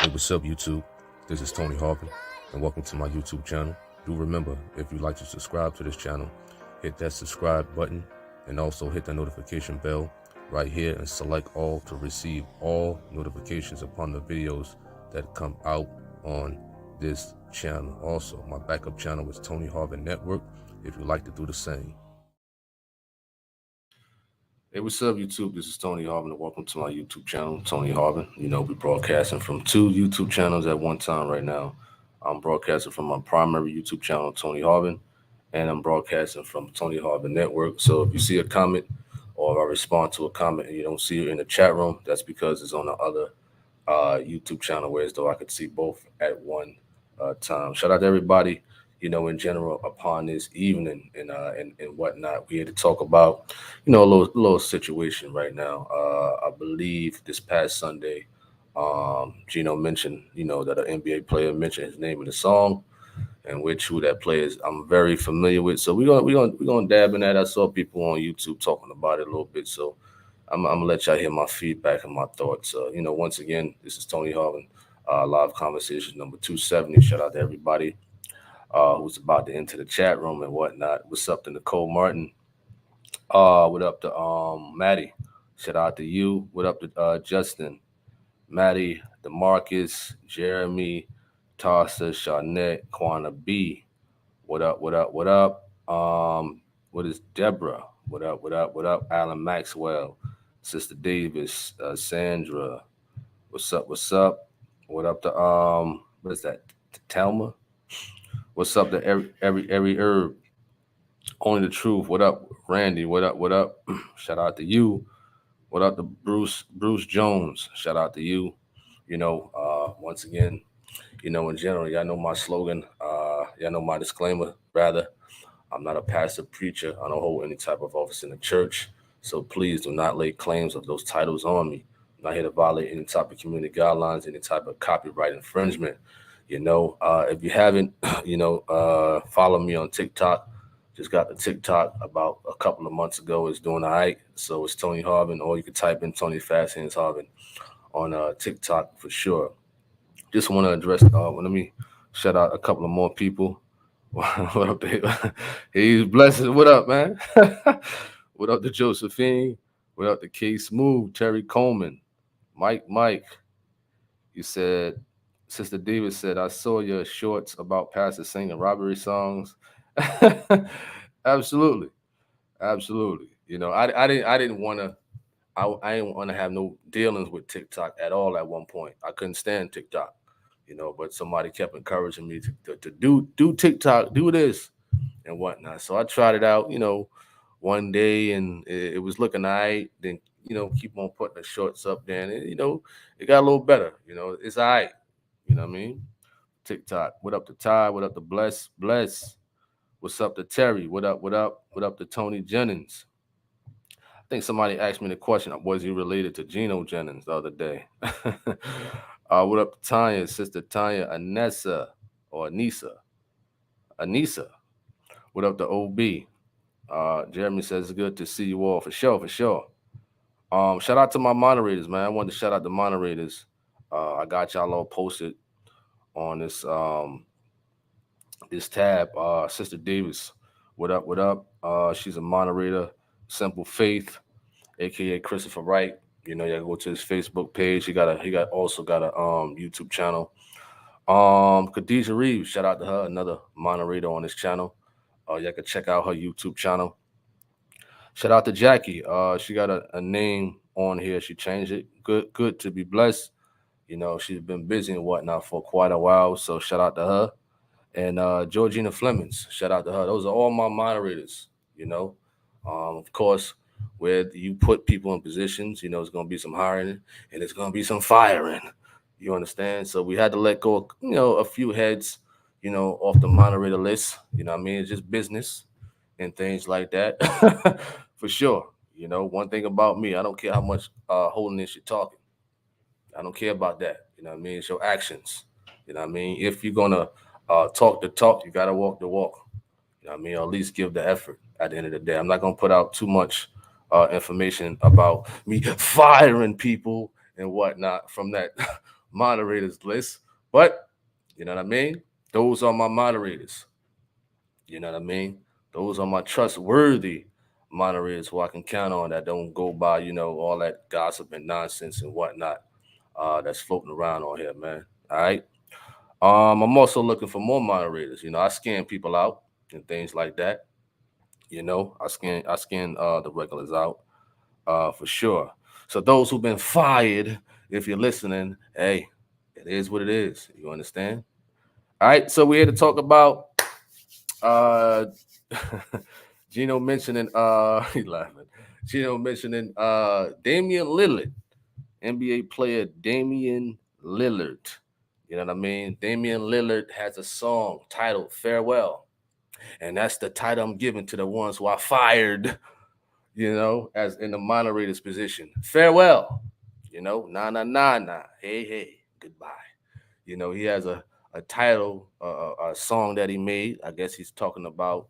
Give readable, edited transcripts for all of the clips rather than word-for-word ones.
Hey, what's up, YouTube? This is Tony Harvin, and welcome to my YouTube channel. Do remember, if you'd like to subscribe to this channel, hit that subscribe button and also hit the notification bell right here and select all to receive all notifications upon the videos that come out on this channel. Also, my backup channel is Tony Harvin Network if you'd like to do the same. Hey, what's up, YouTube? This is Tony Harvin, and welcome to my YouTube channel, Tony Harvin. You know, we're broadcasting from two YouTube channels at one time right now. I'm broadcasting from my primary YouTube channel, Tony Harvin, and I'm broadcasting from Tony Harvin Network. So if you see a comment or I respond to a comment and you don't see it in the chat room, that's because it's on the other YouTube channel, whereas though I could see both at one time. Shout out to everybody, you know, in general upon this evening and whatnot. We had to talk about, you know, a little situation right now. I believe this past Sunday, Gino mentioned, you know, that an NBA player mentioned his name in the song, and which who that player is, I'm very familiar with. So we're gonna dab in that. I saw people on YouTube talking about it a little bit, so I'm gonna let y'all hear my feedback and my thoughts. You know, once again, this is Tony Harvin, live conversations number 270. Shout out to everybody who's about to enter the chat room and whatnot. What's up to Nicole Martin? What up to Maddie? Shout out to you. What up to Justin, Maddie, Demarcus, Jeremy, Tarsa, Charnette, Quana B. What up? What up? What up? What is Deborah? What up? What up? What up? Alan Maxwell, Sister Davis, Sandra. What's up? What's up? What up to what is that? Telma. What's up to every herb? Only the truth. What up, Randy? What up? What up? Shout out to you. What up to Bruce Jones? Shout out to you. You know, once again, you know, in general, y'all know my slogan. Y'all know my disclaimer. Rather, I'm not a pastor preacher. I don't hold any type of office in the church. So please do not lay claims of those titles on me. I'm not here to violate any type of community guidelines, any type of copyright infringement. You know, if you haven't, you know, follow me on TikTok. Just got the TikTok about a couple of months ago. It's doing all right. So it's Tony Harvin, or you can type in Tony Fast Hands Harvin on TikTok for sure. Just want to address, let me shout out a couple of more people. What up to He's blessed. What up, man? What up to Josephine? What up to K Smooth, Terry Coleman, Mike. You said, Sister Davis said, I saw your shorts about Pastor singing robbery songs. Absolutely. Absolutely. You know, I didn't want to I didn't want to have no dealings with TikTok at all at one point. I couldn't stand TikTok, you know, but somebody kept encouraging me to do TikTok, do this and whatnot. So I tried it out, you know, one day and it was looking all right. Then, you know, keep on putting the shorts up there and, you know, it got a little better. You know, it's all right. You know what I mean? TikTok. What up to Ty? What up to Bless? What's up to Terry? What up? What up? What up to Tony Jennings? I think somebody asked me the question, was he related to Gino Jennings the other day? What up to Tanya, Sister Tanya, Anessa, or Anissa. What up to OB? Jeremy says it's good to see you all for sure, for sure. Shout out to my moderators, man. I wanted to shout out the moderators. I got y'all all posted on this tab. Sister Davis, what up? What up? She's a moderator. Simple Faith, aka Christopher Wright. You know, you gotta go to his Facebook page. He also got a YouTube channel. Khadijah Reeves, shout out to her, another moderator on this channel. Y'all can check out her YouTube channel. Shout out to Jackie. She got a name on here. She changed it. Good to be blessed. You know, she's been busy and whatnot for quite a while. So shout out to her. And Georgina Flemings, shout out to her. Those are all my moderators, you know. Of course, where you put people in positions, you know, it's going to be some hiring and it's going to be some firing. You understand? So we had to let go of, you know, a few heads, you know, off the moderator list. You know what I mean? It's just business and things like that. For sure. You know, one thing about me, I don't care how much holiness you're talking. I don't care about that. You know what I mean? It's your actions. You know what I mean? If you're going to talk the talk, you got to walk the walk. You know what I mean? Or at least give the effort at the end of the day. I'm not going to put out too much information about me firing people and whatnot from that moderators list, but you know what I mean? Those are my moderators. You know what I mean? Those are my trustworthy moderators who I can count on that don't go by, all that gossip and nonsense and whatnot that's floating around on here, man. All right. I'm also looking for more moderators. I scan people out and things like that. I scan the regulars out for sure. So those who've been fired, if you're listening, hey, it is what it is. You understand? All right. So we're here to talk about uh Gino mentioning he laughing. Gino mentioning Damian Lillard, NBA player Damian Lillard. You know what I mean? Damian Lillard has a song titled Farewell. And that's the title I'm giving to the ones who I fired, as in the moderator's position. Farewell. Nah, nah, nah, nah. Hey, hey, goodbye. He has a title, a song that he made. I guess he's talking about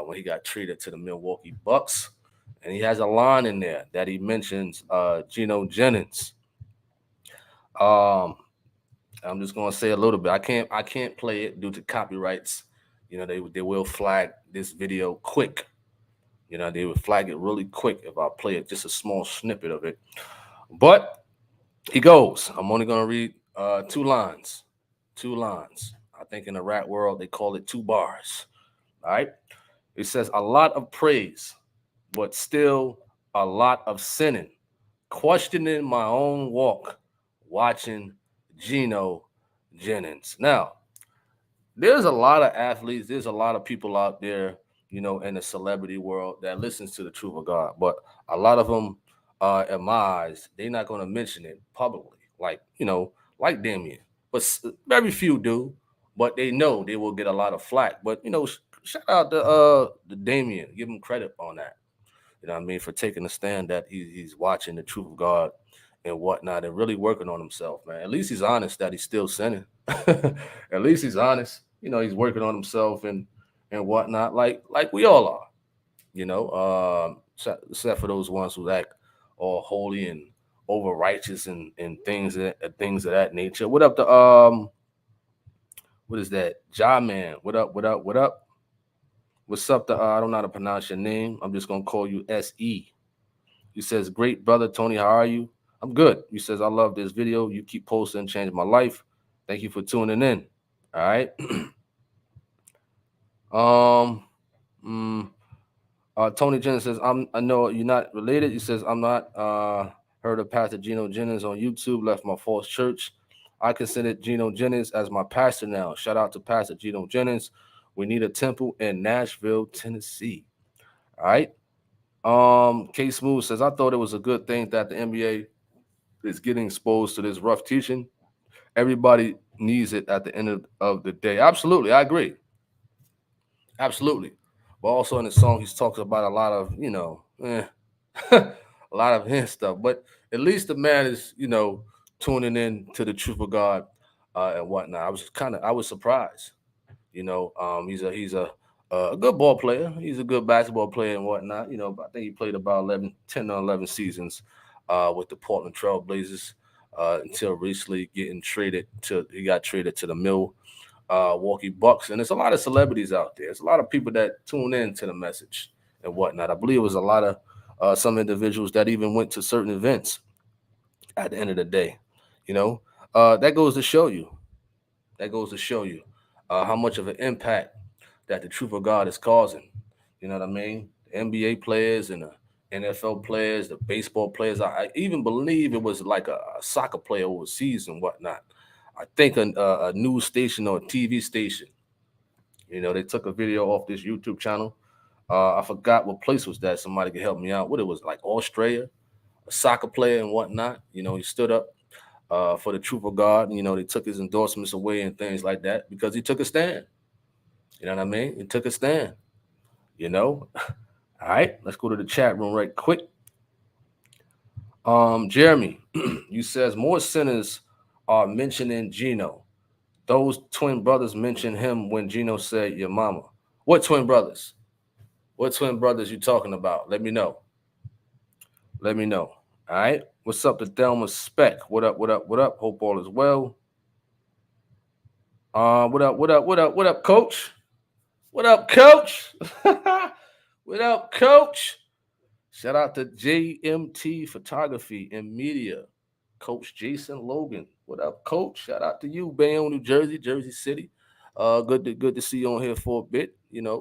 when he got traded to the Milwaukee Bucks. And he has a line in there that he mentions Gino Jennings. I'm just gonna say a little bit. I can't play it due to copyrights. They will flag this video quick. They would flag it really quick if I play it, just a small snippet of it. But he goes. I'm only gonna read two lines. Two lines. I think in the rap world they call it 2 bars. All right. It says a lot of praise, but still a lot of sinning. Questioning my own walk, watching Gino Jennings. Now, there's a lot of athletes, there's a lot of people out there, in the celebrity world that listens to the truth of God, but a lot of them, in my eyes, they're not going to mention it publicly, like Damian. But very few do, but they know they will get a lot of flack. But shout out to Damian, give him credit on that. You know what I mean, for taking a stand that he's watching the truth of God and whatnot and really working on himself, man. At least he's honest that he's still sinning. At least he's honest. He's working on himself and whatnot, like we all are. Except for those ones who act all holy and over righteous and things of that nature. What up, what is that? Ja Man. What up? What up? What up? What's up? I don't know how to pronounce your name. I'm just gonna call you SE. He says, "Great brother Tony, how are you? I'm good." He says, "I love this video. You keep posting, changed my life. Thank you for tuning in." All right. Tony Jennings says, I know you're not related. He says, "I'm not heard of Pastor Gino Jennings on YouTube. Left my false church. I consider Gino Jennings as my pastor now. Shout out to Pastor Gino Jennings. We need a temple in Nashville, Tennessee." All right. K Smooth says, "I thought it was a good thing that the NBA is getting exposed to this rough teaching. Everybody needs it at the end of the day." Absolutely, I agree. Absolutely. But also in the song, he talks about a lot of, a lot of his stuff. But at least the man is, tuning in to the truth of God and whatnot. I was surprised. He's a good ball player. He's a good basketball player and whatnot. I think he played about 10 or 11 seasons with the Portland Trail Blazers until recently he got traded to the Milwaukee Bucks. And there's a lot of celebrities out there. There's a lot of people that tune in to the message and whatnot. I believe it was a lot of some individuals that even went to certain events at the end of the day. That goes to show you. How much of an impact that the truth of God is causing. You know what I mean? The NBA players and the NFL players, the baseball players. I even believe it was like a soccer player overseas and whatnot. I think a news station or a TV station. They took a video off this YouTube channel. I forgot what place was that. Somebody could help me out. What it was, like Australia, a soccer player and whatnot. He stood up for the truth of God. They took his endorsements away and things like that because he took a stand. You know what I mean? He took a stand. All right, let's go to the chat room right quick. Jeremy, you says more sinners are mentioning Gino. Those twin brothers mentioned him when Gino said your mama. What twin brothers? What twin brothers you talking about? Let me know. All All right. What's up to Thelma Speck? What up? What up? What up? Hope all is well. What up? What up? What up? What up, Coach? What up, Coach? What up, Coach? Shout out to JMT Photography and Media, Coach Jason Logan. What up, Coach? Shout out to you, Bayonne, New Jersey, Jersey City. Good to see you on here for a bit.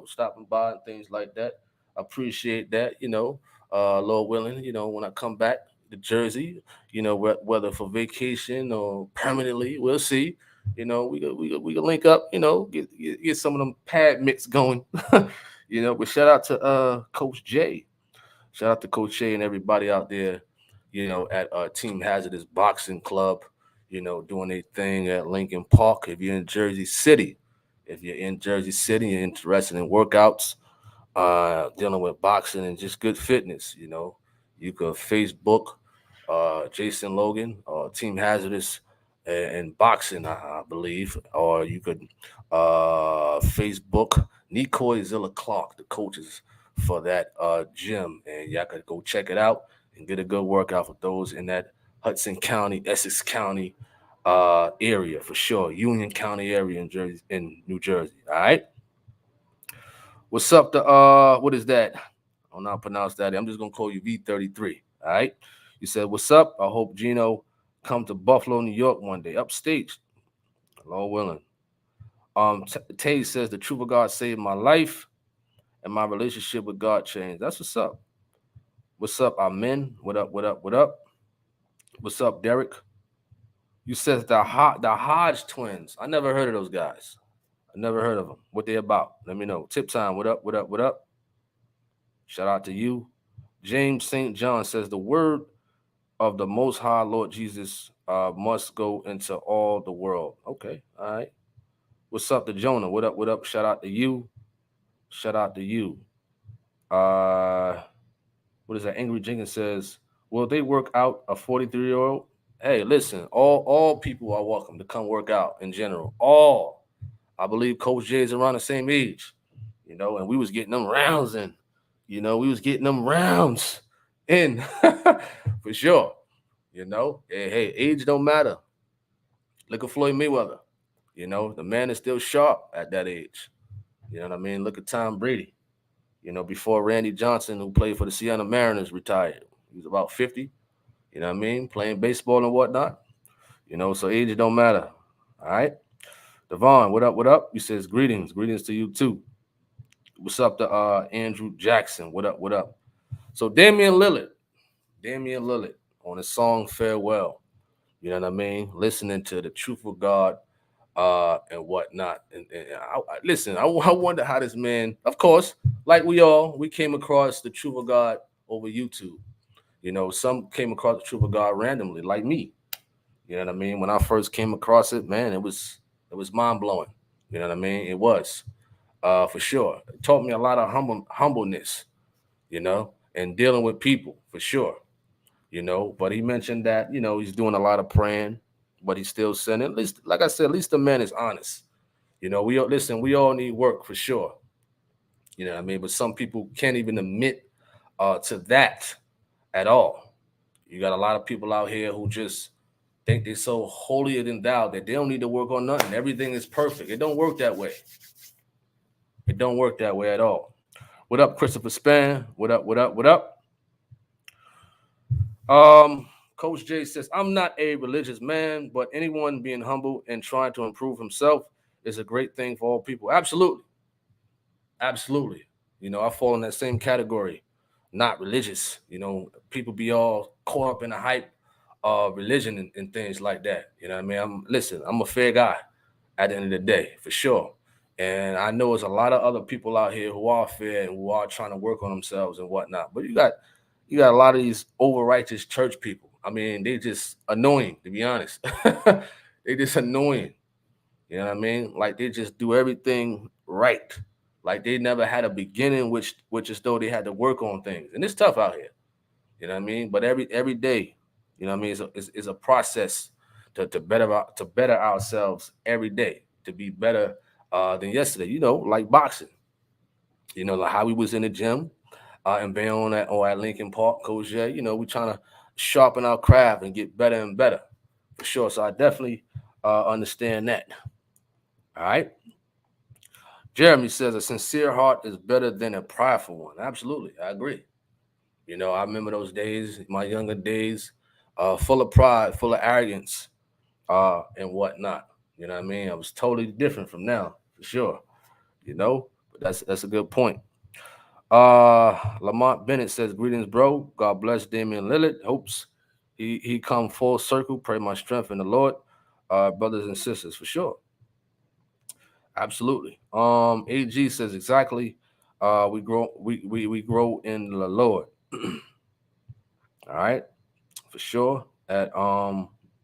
Stopping by and things like that. Appreciate that. Lord willing, when I come back to Jersey, whether for vacation or permanently, we'll see. We can link up. Get some of them pad mix going. But shout out to Coach J. Shout out to Coach Shay and everybody out there, at Team Hazardous Boxing Club, doing their thing at Lincoln Park. If you're in Jersey City, you're interested in workouts, dealing with boxing and just good fitness, you could Facebook Jason Logan, Team Hazardous and boxing, I believe, or you could Facebook Nikoi Zilla Clark, the coaches for that gym, and y'all could go check it out and get a good workout for those in that Hudson County, Essex County area for sure, Union County area in New Jersey. All right. What's up? What is that? I don't know how to pronounce that. I'm just gonna call you V33. All right. You said, "What's up? I hope Gino come to Buffalo, New York one day, upstate. Lord willing." Tay says, "The truth of God saved my life, and my relationship with God changed." That's what's up. What's up, Amen? What up? What up? What up? What's up, Derek? You said the Hodge twins. I never heard of those guys. I never heard of them. What they about? Let me know. Tip time. What up? What up? What up? Shout out to you. James St. John says the word of the Most High Lord Jesus must go into all the world. Okay, all right. What's up to Jonah? What up? What up? Shout out to you. Shout out to you. What is that? Angry Jenkins says, "Will they work out a 43-year-old?" Hey, listen, all people are welcome to come work out in general. All. I believe Coach J is around the same age, and we was getting them rounds in. We was getting them rounds in for sure. Hey, age don't matter. Look at Floyd Mayweather. The man is still sharp at that age. You know what I mean? Look at Tom Brady. Before Randy Johnson, who played for the Seattle Mariners, retired. He was about 50. You know what I mean? Playing baseball and whatnot. So age don't matter. All right. Devon, what up? What up? He says, greetings. Greetings to you too. What's up to Andrew Jackson? What up? What up? So Damian Lillard on his song Farewell. You know what I mean? Listening to the truth of God and whatnot. Listen, I wonder how this man, of course, like we came across the truth of God over YouTube. Some came across the truth of God randomly, like me. You know what I mean? When I first came across it, man, it was mind blowing. You know what I mean? It was, for sure. It taught me a lot of humbleness, and dealing with people for sure. But he mentioned that he's doing a lot of praying, but he's still sinning. At least, like I said, at least the man is honest. We all need work for sure. You know what I mean? But some people can't even admit to that at all. You got a lot of people out here who just think they're so holier than thou that they don't need to work on nothing. Everything is perfect. It don't work that way. It don't work that way at all. What up, Christopher Span? What up? What up? What up? Coach J says, "I'm not a religious man, but anyone being humble and trying to improve himself is a great thing for all people." Absolutely. Absolutely. I fall in that same category. Not religious. People be all caught up in the hype of religion and things like that. You know what I mean? I'm a fair guy at the end of the day, for sure. And I know there's a lot of other people out here who are fair and who are trying to work on themselves and whatnot. But you got a lot of these over righteous church people. I mean, they just annoying, to be honest. They just annoying. You know what I mean? Like they just do everything right. Like they never had a beginning, which is though they had to work on things. And it's tough out here. You know what I mean? But every day, you know what I mean, it's a process to better ourselves every day, to be better than yesterday. Like boxing. Like how we was in the gym and Bayonne at Lincoln Park, Coach J. We trying to sharpen our craft and get better and better, for sure. So I definitely understand that. All right. Jeremy says a sincere heart is better than a prideful one. Absolutely, I agree. I remember those days, my younger days, full of pride, full of arrogance, and whatnot. You know what I mean? I was totally different from now, for sure. But that's a good point. Lamont Bennett says, "Greetings, bro. God bless Damian Lillard. Hopes he come full circle. Pray my strength in the Lord, brothers and sisters, for sure. Absolutely." AG says exactly. We grow in the Lord. All right, for sure. At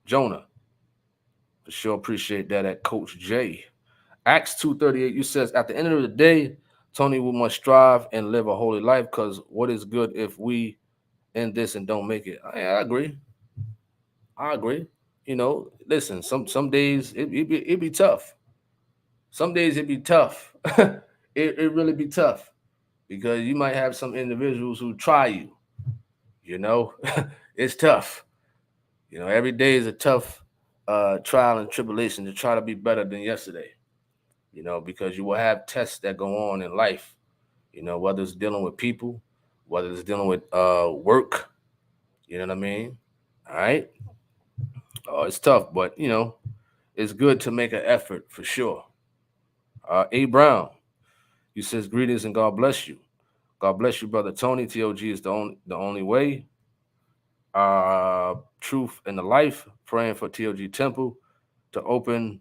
Jonah, for sure. Appreciate that. At Coach J. Acts 2:38. You says at the end of the day, Tony, we must strive and live a holy life, because what is good if we end this and don't make it? I agree. I agree. Listen, some days it be tough. Some days it be tough. It really be tough, because you might have some individuals who try you. You know, it's tough. Every day is a tough trial and tribulation to try to be better than yesterday. Because you will have tests that go on in life. Whether it's dealing with people, whether it's dealing with work. You know what I mean? All right. It's tough, but it's good to make an effort, for sure. A Brown, you says greetings and God bless you. God bless you, brother Tony. TOG is the only way. Truth and the life. Praying for TOG Temple to open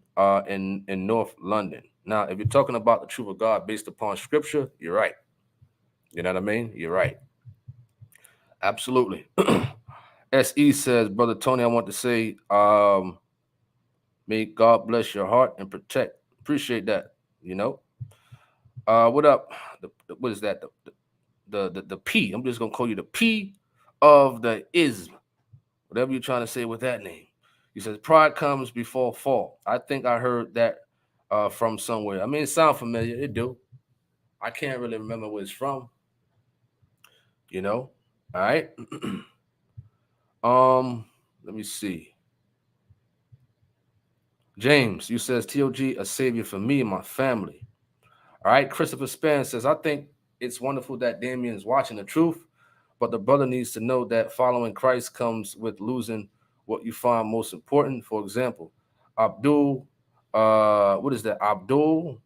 in North London. Now, if you're talking about the truth of God based upon Scripture, you're right. You know what I mean? You're right. Absolutely. SE says, brother Tony, I want to say, may God bless your heart and protect. Appreciate that. You know. What up? What is that? The P. I'm just gonna call you the P of the ism. Whatever you're trying to say with that name. He says pride comes before fall. I think I heard that from somewhere. I mean, it sounds familiar. It do. I can't really remember where it's from. All right. Let me see. James, you says TOG a savior for me and my family. All right. Christopher Span says, I think it's wonderful that Damien is watching the truth, but the brother needs to know that following Christ comes with losing what you find most important. For example, Abdul, what is that? Abdul,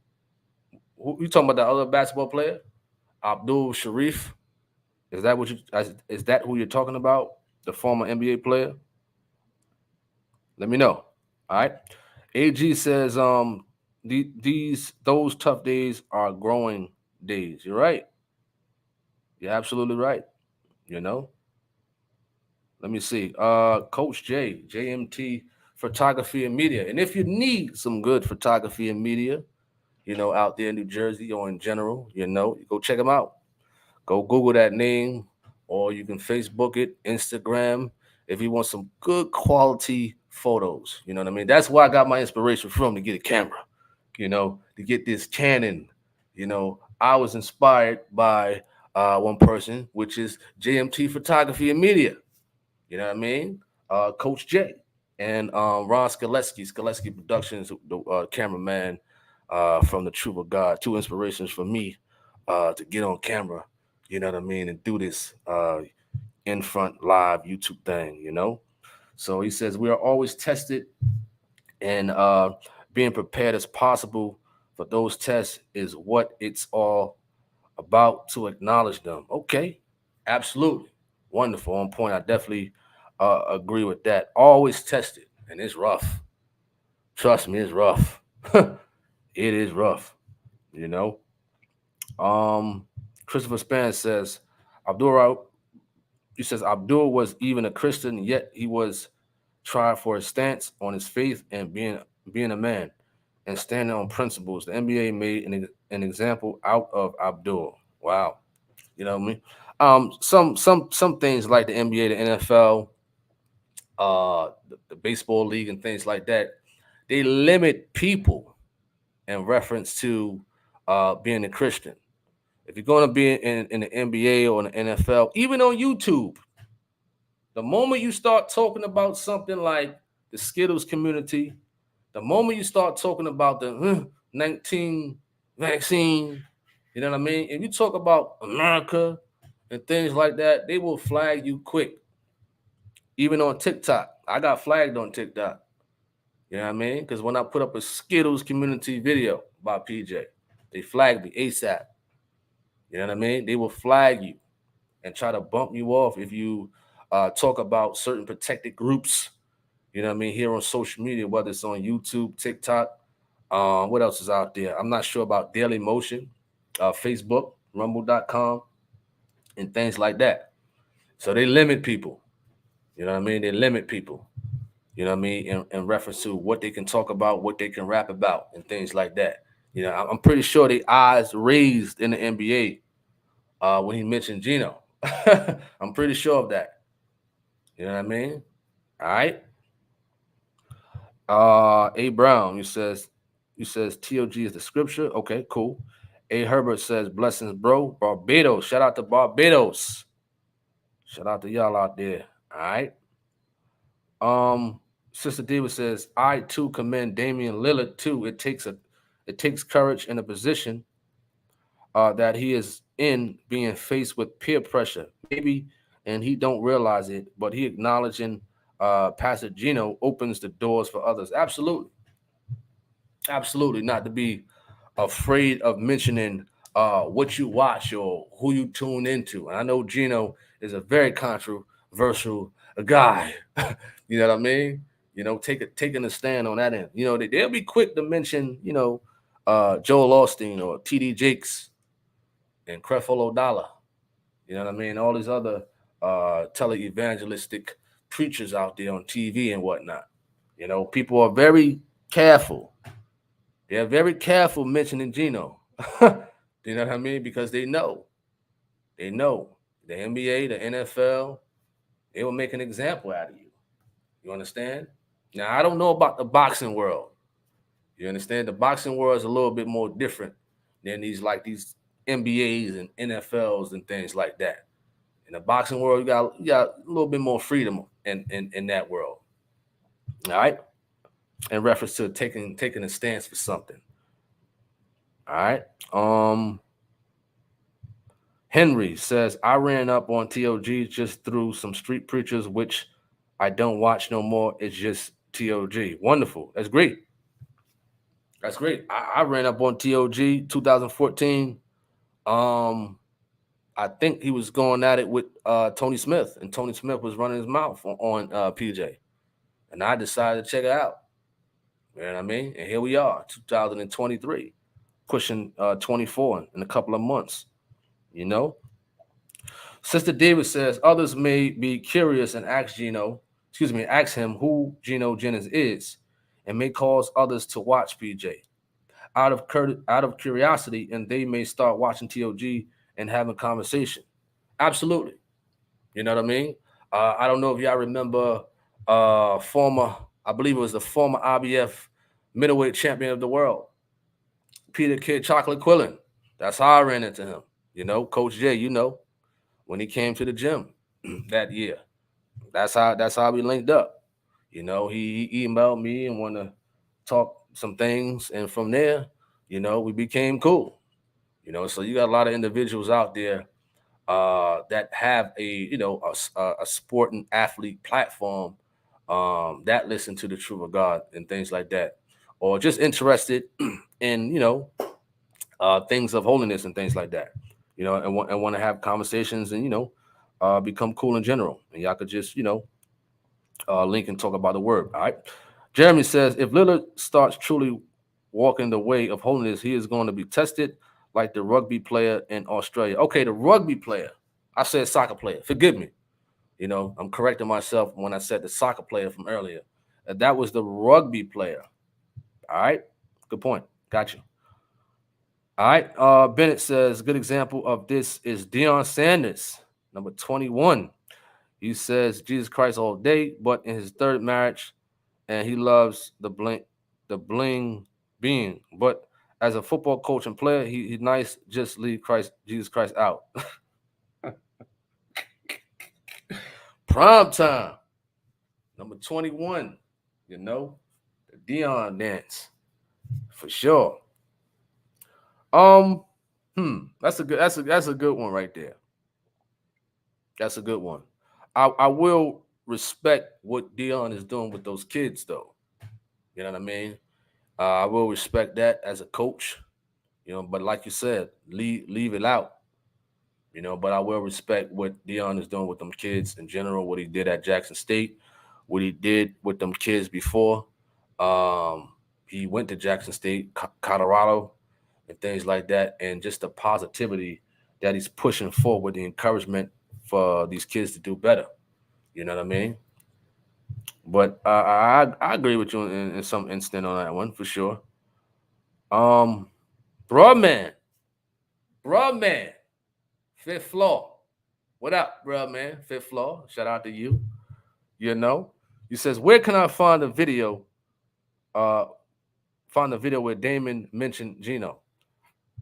who you talking about, the other basketball player? Abdul Sharif. Is that who you're talking about? The former NBA player? Let me know. All right. AG says, those tough days are growing days. You're right. You're absolutely right. You know. Let me see. Coach J, JMT Photography and Media. And if you need some good photography and media, out there in New Jersey or in general, you go check them out. Go Google that name, or you can Facebook it, Instagram, if you want some good quality photos. You know what I mean? That's where I got my inspiration from, to get a camera, to get this Canon. I was inspired by one person, which is JMT Photography and Media. You know what I mean? Coach J and Ron Skoletsky Productions, the cameraman from the Truth of God. Two inspirations for me to get on camera, you know what I mean, and do this in front live YouTube thing. So he says we are always tested, and being prepared as possible for those tests is what it's all about, to acknowledge them. Okay, absolutely. Wonderful. On point. I definitely agree with that. Always tested, and it's rough. Trust me, it's rough. It is rough, you know. Um, Christopher Span says, Abdul, he says Abdul was even a Christian, yet he was tried for his stance on his faith and being a man and standing on principles. The NBA made an example out of Abdul. Wow. You know what I mean? Some things like the NBA, the NFL, the baseball league, and things like that, they limit people in reference to being a Christian. If you're going to be in the NBA or in the NFL, even on YouTube, The moment you start talking about something like the Skittles community, the moment you start talking about the 19 vaccine, you know what I mean? If you talk about America and things like that, they will flag you quick. Even on TikTok, I got flagged on TikTok. You know what I mean? Because when I put up a Skittles community video by PJ, they flagged me ASAP. You know what I mean? They will flag you and try to bump you off if you talk about certain protected groups. You know what I mean? Here on social media, whether it's on YouTube, TikTok, what else is out there? I'm not sure about Daily Motion, Facebook, Rumble.com, and things like that. So they limit people. You know what I mean? They limit people. You know what I mean? In reference to what they can talk about, what they can rap about, and things like that. You know, I'm pretty sure the eyes raised in the NBA when he mentioned Gino. I'm pretty sure of that. You know what I mean? All right. A Brown, you says TOG is the scripture. Okay, cool. A Herbert says blessings, bro. Barbados. Shout out to Barbados. Shout out to y'all out there. All right. Sister Diva says, I too commend Damian Lillard too. It takes courage in a position that he is in, being faced with peer pressure. Maybe and he don't realize it, but he acknowledging Pastor Gino opens the doors for others. Absolutely. Absolutely, not to be afraid of mentioning what you watch or who you tune into. And I know Gino is a very controversial guy. You know what I mean? You know, taking a stand on that end. You know, they'll be quick to mention, Joel Austin or TD Jakes and Creflo Dollar. You know what I mean? All these other tele-evangelistic preachers out there on TV and whatnot. You know, people are very careful. They're very careful mentioning Gino. You know what I mean? Because they know the NBA, the NFL, they will make an example out of you. You understand? Now, I don't know about the boxing world. You understand? The boxing world is a little bit more different than these NBAs and NFLs and things like that. In the boxing world, you got a little bit more freedom in that world. All right? In reference to taking a stance for something. All right. Henry says, I ran up on TOG just through some street preachers, which I don't watch no more. It's just TOG. Wonderful. That's great. That's great. I ran up on TOG 2014. I think he was going at it with Tony Smith, and Tony Smith was running his mouth on PJ. And I decided to check it out. You know what I mean? And here we are, 2023, pushing 24 in a couple of months. You know? Sister David says others may be curious and ask him who Gino Jennings is, and may cause others to watch PJ out of curiosity, and they may start watching TOG and having conversation. Absolutely, you know what I mean. I don't know if y'all remember former, I believe it was the former IBF middleweight champion of the world, Peter Kid Chocolate Quillen. That's how I ran into him. You know, Coach J. You know, when he came to the gym that year. That's how we linked up. You know, he emailed me and wanted to talk some things, and from there, we became cool. You know, so you got a lot of individuals out there that have a sport and athlete platform that listen to the truth of God and things like that, or just interested in things of holiness and things like that. And want to have conversations and become cool in general. And y'all could just link and talk about the word. All right. Jeremy says if Lillard starts truly walking the way of holiness, he is going to be tested like the rugby player in Australia. Okay, the rugby player. I said soccer player. Forgive me. I'm correcting myself when I said the soccer player from earlier. That was the rugby player. All right. Good point. Got you. All right. Bennett says good example of this is Deion Sanders, number 21. He says Jesus Christ all day, but in his third marriage, and he loves the bling being. But as a football coach and player, he's nice. Just leave Jesus Christ out. Prime time. Number 21. You know, the Dion dance for sure. Um, that's a good one right there. That's a good one. I will respect what Dion is doing with those kids though. You know what I mean? I will respect that as a coach. But like you said, leave it out. But I will respect what Dion is doing with them kids in general, what he did at Jackson State, what he did with them kids before. Um, he went to Jackson State, Colorado, and things like that, and just the positivity that he's pushing forward, the encouragement for these kids to do better. You know what I mean? But I agree with you in some instant on that one for sure. Um, Broadman, Broadman, fifth floor. What up, man? Fifth floor. Shout out to you. You know, he says, where can I find the video? Uh, find the video where Damon mentioned Gino.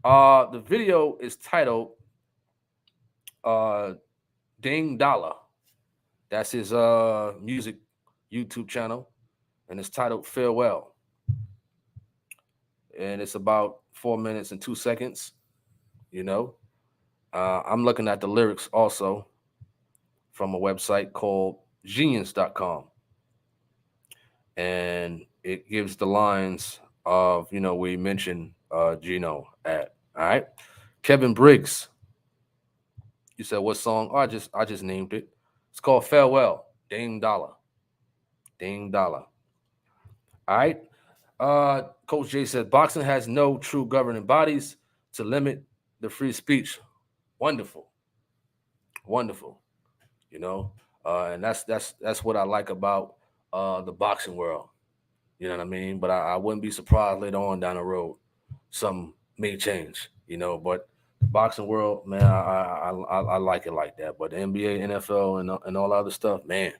The video is titled Ding Dollar. That's his music YouTube channel, and it's titled Farewell. And it's about 4 minutes and 2 seconds. I'm looking at the lyrics also from a website called genius.com. And it gives the lines of, where you mentioned Gino at. All right. Kevin Briggs. You said what song? Oh, I just named it. It's called Farewell. Ding Dollar. Ding Dollar. All right. Coach J said boxing has no true governing bodies to limit the free speech. Wonderful. Wonderful. And that's what I like about the boxing world. You know what I mean? But I wouldn't be surprised later on down the road something may change. But the boxing world, man, I like it like that. But the NBA, NFL, and all other stuff, man.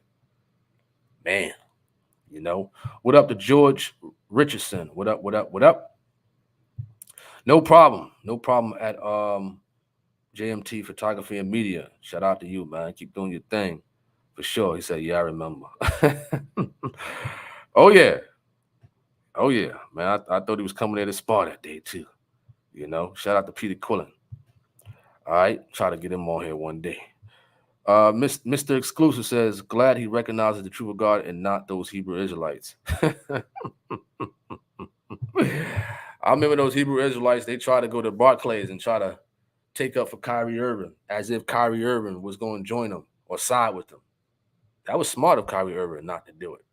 What up to George Richardson? What up? What up? What up? No problem. No problem at JMT Photography and Media. Shout out to you, man. Keep doing your thing. For sure. He said, yeah, I remember. Oh, yeah. Oh, yeah. Man, I thought he was coming there to spar that day, too. Shout out to Peter Quillen. All right. Try to get him on here one day. Mr. Exclusive says, glad he recognizes the truth of God and not those Hebrew Israelites. I remember those Hebrew Israelites, they try to go to Barclays and try to take up for Kyrie Irving as if Kyrie Irving was going to join them or side with them. That was smart of Kyrie Irving not to do it.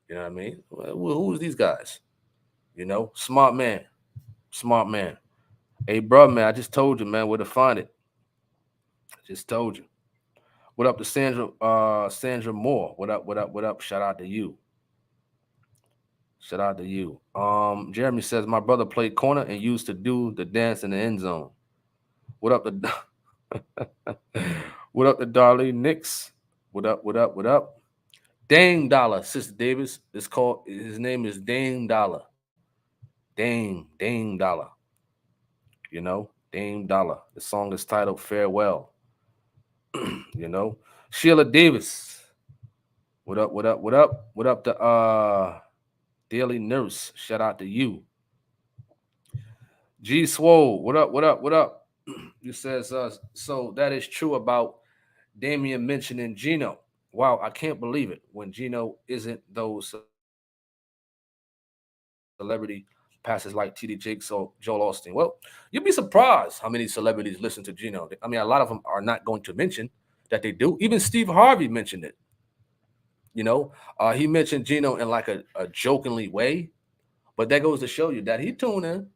You know what I mean? Well, who's these guys? Smart man. Smart man. Hey, bro, man, I just told you, man, where to find it. I just told you. What up to Sandra Moore? What up, what up, what up? Shout out to you. Shout out to you. Jeremy says, my brother played corner and used to do the dance in the end zone. What up to what up to Darlene Nix? What up, what up, what up? Dang Dollar, Sister Davis. His name is Dang Dollar. Dang Dollar. Dang Dollar. The song is titled Farewell. Sheila Davis. What up, what up, what up? What up to Daily Nurse? Shout out to you. G Swole, what up, what up, what up? You says, so that is true about Damian mentioning Gino. Wow, I can't believe it when Gino isn't those celebrity passes like TD Jakes or Joel Osteen. Well, you'd be surprised how many celebrities listen to Gino. I mean, a lot of them are not going to mention that they do. Even Steve Harvey mentioned it. He mentioned Gino in like a jokingly way, but that goes to show you that he tuned in,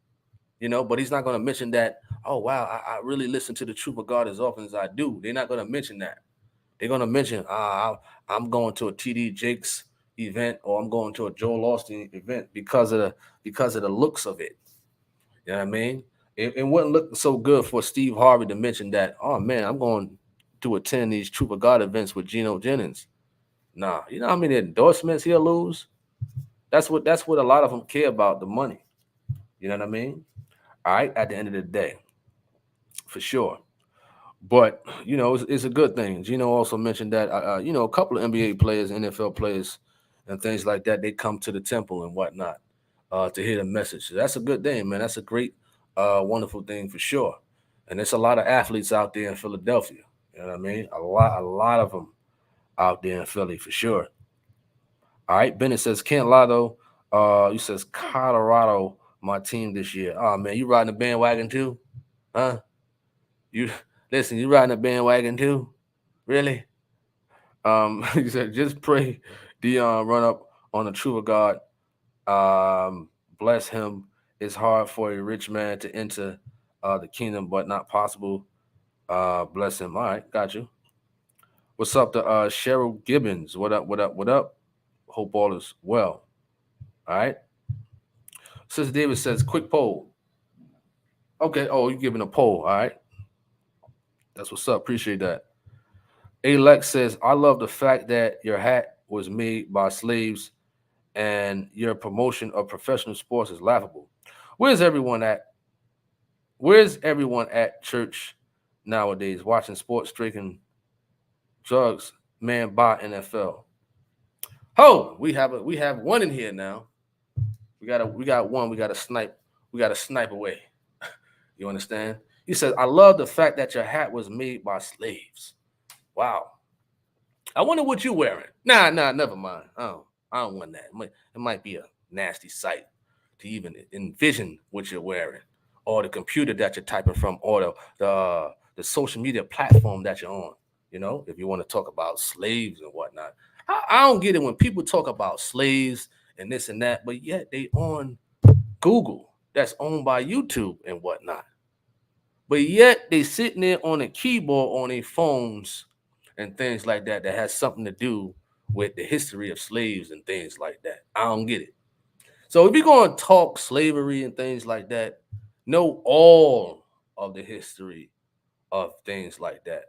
but he's not going to mention that, oh, wow, I really listen to the truth of God as often as I do. They're not going to mention that. They're going to mention, I'm going to a TD Jakes event or I'm going to a Joel Osteen event because of the looks of it. You know what I mean? It wouldn't look so good for Steve Harvey to mention that, oh, man, I'm going to attend these Truth of God events with Gino Jennings. Nah, you know how many endorsements he'll lose? That's what a lot of them care about, the money. You know what I mean? All right, at the end of the day. For sure. But it's a good thing. Gino also mentioned that a couple of NBA players, NFL players, and things like that, they come to the temple and whatnot to hear the message. So that's a good thing, man. That's a great, wonderful thing for sure. And there's a lot of athletes out there in Philadelphia. You know what I mean? A lot of them out there in Philly for sure. All right, Bennett says, can't lie though. He says Colorado, my team this year. Oh man, you riding the bandwagon too? Huh? You listen, you riding the bandwagon too? Really? He said, just pray Dion run up on the true God. Bless him. It's hard for a rich man to enter the kingdom, but not possible. Bless him. All right, got you. What's up to Cheryl Gibbons? What up? What up? What up? Hope all is well. All right. Sister David says, quick poll. Okay. Oh, you're giving a poll. All right. That's what's up. Appreciate that. Alex says, I love the fact that your hat was made by slaves and your promotion of professional sports is laughable. Where's everyone at? Where's everyone at church nowadays watching sports, drinking drugs, man, by NFL? Oh, we have one in here now. We got one. We got to snipe. We got to snipe away. You understand? He says, I love the fact that your hat was made by slaves. Wow. I wonder what you're wearing. Nah, never mind. I don't want that. It might be a nasty sight to even envision what you're wearing, or the computer that you're typing from, or the social media platform that you're on. If you want to talk about slaves and whatnot, I don't get it when people talk about slaves and this and that, but yet they on Google that's owned by YouTube and whatnot. But yet they sitting there on a keyboard on their phones and things like that has something to do with the history of slaves and things like that. I don't get it. So if you're going to talk slavery and things like that, know all of the history of things like that.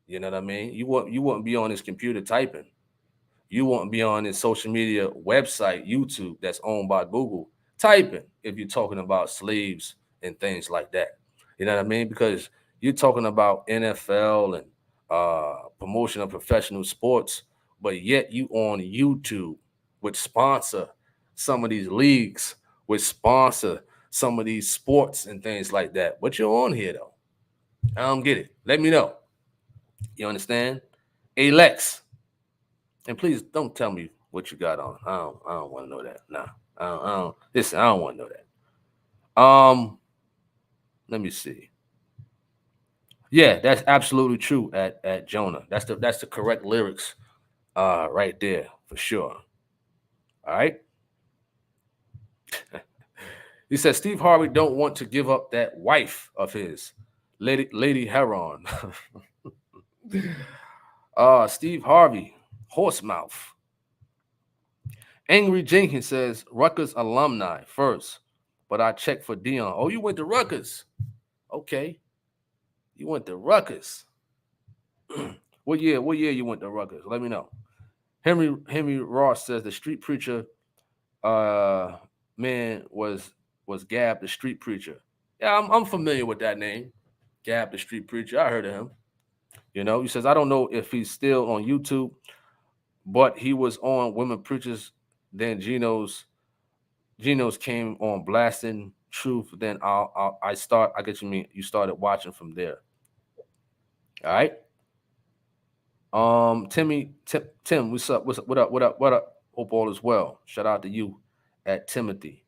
You know what I mean? You wouldn't be on this computer typing. You won't be on this social media website, YouTube, that's owned by Google, typing if you're talking about slaves and things like that. You know what I mean? Because you're talking about NFL and promotion of professional sports, but yet you on YouTube, which sponsor some of these leagues, which sponsor some of these sports and things like that. But you're on here though. I don't get it. Let me know. You understand? Alex. And please don't tell me what you got on. I don't want to know that. Nah. I don't listen, I don't want to know that. Let me see. Yeah, that's absolutely true at Jonah. That's the correct lyrics right there for sure. All right. He says Steve Harvey don't want to give up that wife of his, Lady Heron. Steve Harvey, horse mouth. Angry Jenkins says Rutgers alumni first, but I checked for Dion. Oh, you went to Rutgers. Okay. You went to Rutgers. What year you went to Rutgers? Let me know. Henry Ross says the street preacher man was Gab the street preacher. Yeah, I'm familiar with that name. Gab the street preacher. I heard of him. He says I don't know if he's still on YouTube, but he was on Women Preachers. Then Geno's came on blasting truth. Then I get you mean you started watching from there. All right. Tim, what's up? What up? Hope all is well. Shout out to you at Timothy.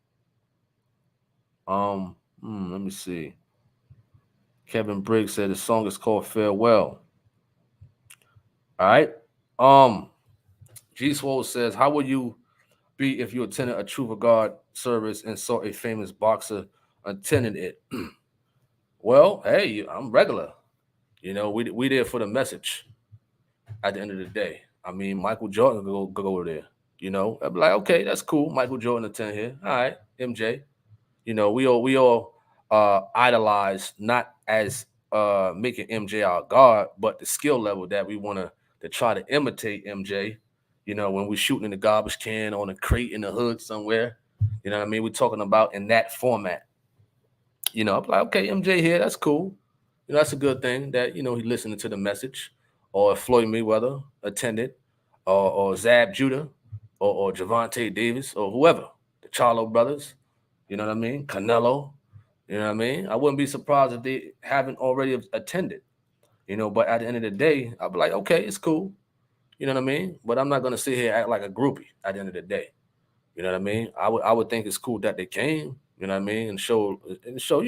Let me see. Kevin Briggs said the song is called Farewell. All right. G Swole says, how would you be if you attended a Truth of God service and saw a famous boxer attending it? Well, hey, I'm regular. We there for the message. At the end of the day, I mean, Michael Jordan go over there. I'd be like, okay, that's cool. Michael Jordan attend here. All right, MJ. We all idolize not as making MJ our god, but the skill level that we want to try to imitate MJ. When we're shooting in the garbage can on a crate in the hood somewhere. You know what I mean? We're talking about in that format. I'm like, okay, MJ here, that's cool. that's a good thing that, he listening to the message, or Floyd Mayweather attended, or Zab Judah, or Javante Davis, or whoever, the Charlo brothers, you know what I mean? Canelo, you know what I mean? I wouldn't be surprised if they haven't already attended, but at the end of the day, I'll be like, okay, it's cool, you know what I mean? But I'm not going to sit here and act like a groupie at the end of the day. You know what I mean? I would think it's cool that they came, you know what I mean, and show,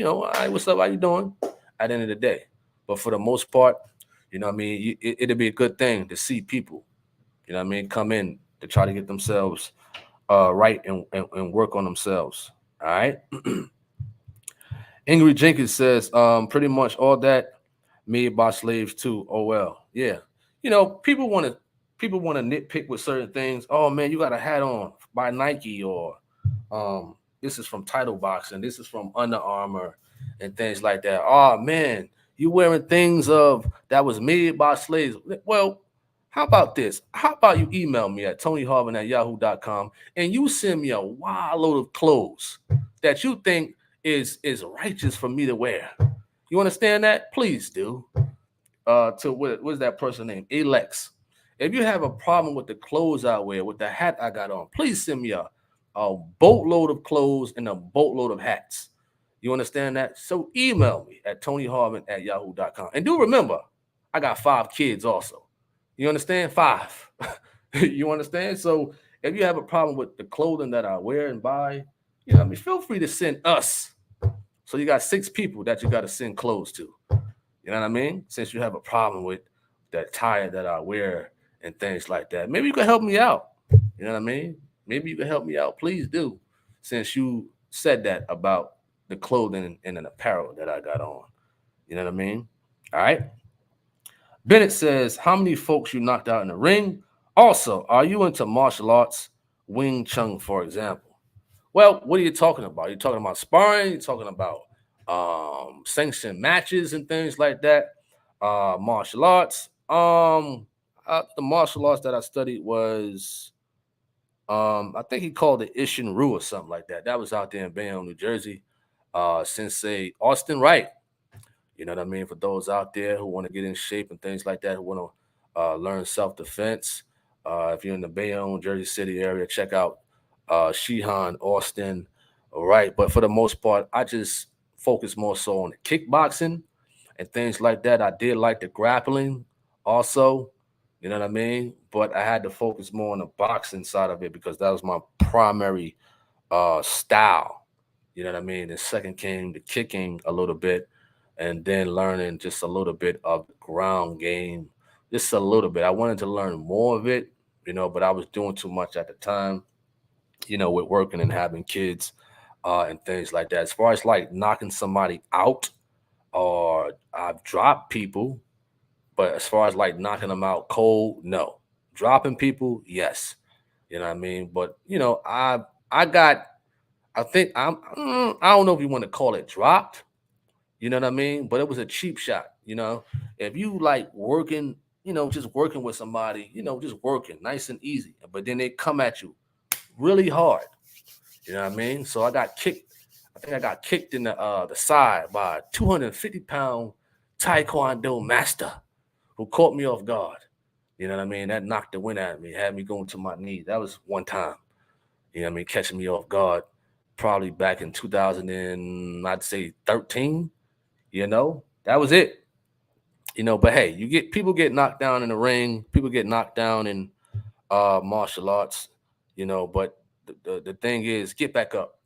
all right, what's up, how you doing? At the end of the day. But for the most part, you know what I mean, it'd be a good thing to see people, you know what I mean, come in to try to get themselves right and work on themselves. All right. Ingrid Jenkins says, pretty much all that made by slaves too. Oh well. Yeah. People want to nitpick with certain things. Oh man, you got a hat on by Nike, or this is from Title Boxing, this is from Under Armour, and things like that. Oh man, you wearing things of that was made by slaves. Well, how about this? How about you email me at tonyharvin@yahoo.com and you send me a wild load of clothes that you think is righteous for me to wear. You understand that? Please do. To what's that person name? Alex. If you have a problem with the clothes I wear, with the hat I got on, please send me a boatload of clothes and a boatload of hats. You understand that? So email me at tonyharvin@yahoo.com. And do remember, I got 5 kids also. You understand? 5. You understand? So if you have a problem with the clothing that I wear and buy, feel free to send us. So you got 6 people that you got to send clothes to. You know what I mean? Since you have a problem with the attire that I wear and things like that, maybe you can help me out. You know what I mean? Maybe you can help me out. Please do, since you said that about the clothing and an apparel that I got on. You know what I mean? All right. Bennett says, how many folks you knocked out in the ring? Also, are you into martial arts? Wing Chun, for example. Well, what are you talking about? You're talking about sparring, you're talking about sanctioned matches and things like that. Martial arts. The martial arts that I studied was I think he called it Ishin Ryu or something like that. That was out there in Bayonne, New Jersey. Sensei Austin Wright. You know what I mean? For those out there who want to get in shape and things like that, who want to learn self-defense. If you're in the Bayonne, Jersey City area, check out Shihan, Austin. All right. But for the most part, I just focus more so on the kickboxing and things like that. I did like the grappling also. You know what I mean? But I had to focus more on the boxing side of it because that was my primary style. You know what I mean? And second came the kicking a little bit, and then learning just a little bit of the ground game, just a little bit. I wanted to learn more of it, but I was doing too much at the time, with working and having kids and things like that. As far as like knocking somebody out, or I've dropped people, but as far as like knocking them out cold, no. Dropping people, yes. You know what I mean? But I got, I think I don't know if you want to call it dropped. You know what I mean? But it was a cheap shot. If you like working, just working with somebody, just working nice and easy, but then they come at you really hard. You know what I mean? So I got kicked. I think I got kicked in the side by a 250-pound Taekwondo master who caught me off guard. You know what I mean? That knocked the wind out of me, had me going to my knees. That was one time. You know what I mean? Catching me off guard, probably back in 2000 and I'd say 13. That was it. But hey, people get knocked down in the ring. People get knocked down in martial arts. But the thing is, get back up.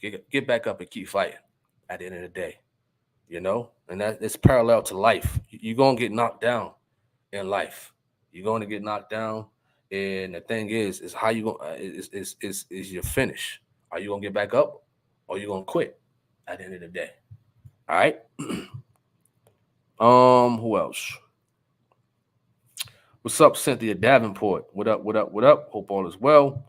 Get back up and keep fighting at the end of the day, and that it's parallel to life. You're going to get knocked down in life. You're going to get knocked down. And the thing is how you going is your finish. Are you going to get back up or are you going to quit at the end of the day? All right. Who else? What's up, Cynthia Davenport? What up? What up? What up? Hope all is well.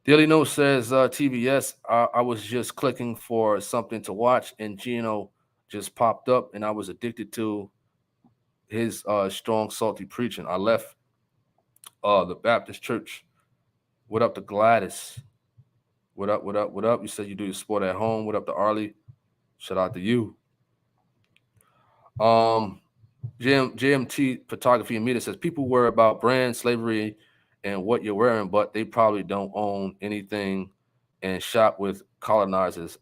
Daily Note says, TVS, I was just clicking for something to watch, and Gino just popped up, and I was addicted to his strong, salty preaching. I left the Baptist church. What up to Gladys? What up, what up, what up? You said you do your sport at home. What up to Arlie? Shout out to you. Um, JMT Photography and Media says people worry about brand slavery and what you're wearing, but they probably don't own anything and shop with colonizers.